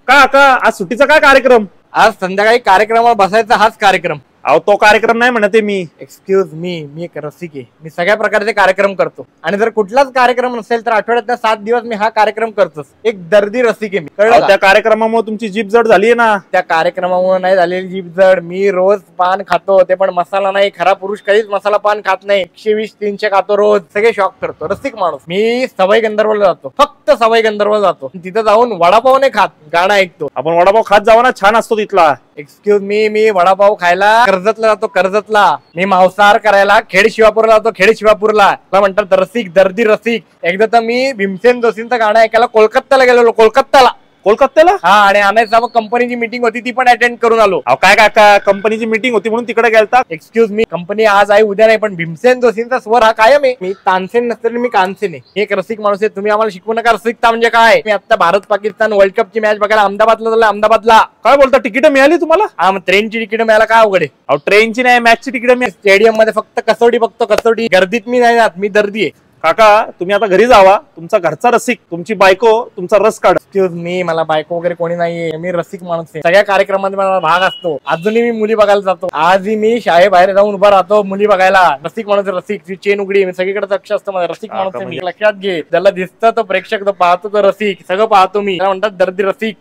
का आज सुट्टीचा काय कार्यक्रम? आज संध्याकाळी कार्यक्रमावर बसायचा हाच कार्यक्रम. अहो तो कार्यक्रम नाही म्हणते मी. एक्सक्यूज मी एक रसिक आहे. मी सगळ्या प्रकारचे कार्यक्रम करतो आणि जर कुठलाच कार्यक्रम नसेल तर आठवड्यात 7 दिवस मी हा कार्यक्रम करतोच. एक दर्दी रसिक आहे मी. कळलं का? त्या कार्यक्रमामुळे तुमची जीभ जड झाली ना. त्या कार्यक्रमामुळे नाही झालेली जीभ जड. मी रोज पान खातो, ते पण मसाला नाही. खरा पुरुष कधीच मसाला पान खात नाही. 120-300 खातो रोज. सगळे शॉक करतो. रसिक माणूस मी. सवाई गंधर्वला जातो, फक्त सवाई गंधर्वला जातो. तिथं जाऊन वडापाव नाही खात, गाणं ऐकतो. आपण वडापाव खात जावा ना, छान असतो तिथला. एक्सक्यूज मी वडापाव खायला कर्जतला जातो, कर्जतला. मी मांसाहार करायला खेड शिवापूरला जातो, खेड शिवापूरला. मला म्हणतात रसिक, दर्दी रसिक. एकदा तर मी भीमसेन जोशींचं गाणं ऐकायला कोलकात्याला गेलेलो, कोलकात्याला. हा, आणि आणायचा मग कंपनीची मीटिंग होती, ती पण अटेंड करून आलो. काय काका, कंपनीची मीटिंग होती म्हणून तिकडे गेलता? एक्सक्यूज मी, कंपनी आज आहे उद्या नाही, पण भीमसेन जोशींचा स्वर हा कायम आहे. मी तानसेन नसतं, मी कानसेन आहे. एक रसिक माणूस आहे. तुम्ही आम्हाला शिकवू नका रसिकता म्हणजे काय. मी आता भारत पाकिस्तान वर्ल्ड कपची मॅच बघायला अहमदाबादला झालं. अहमदाबादला काय बोलता, तिकीट मिळाली तुम्हाला? हा, मग ट्रेनची तिकीट मिळायला काय अवघड आहे? अहो ट्रेनची नाही, मॅचची तिकीट मिळाली. स्टेडियम मध्ये फक्त कसोटी बघतो, कसोटी. गर्दीत मी नाही जात, मी दर्दी आहे. काका तुम्ही आता घरी जावा. तुमचा घरचा रसिक, तुमची बायको तुमचा रस काढ. एक्सक्यूज मी, मला बायको वगैरे कोणी नाहीये. मी रसिक माणूस आहे. सगळ्या कार्यक्रमांमध्ये मला भाग असतो. अजूनही मी मुली बघायला जातो. आजही मी शाळेबाहेर जाऊन उभा राहतो मुली बघायला. रसिक माणूस, रसिक. चेन उघडी. मी सगळीकडे लक्ष असतं माझं. रसिक माणूस आहे मी. लक्षात घे, ज्याला दिसतं तो प्रेक्षक, तो पाहतो तो रसिक. सगळं पाहतो मी. म्हणतात दर्दी रसिक.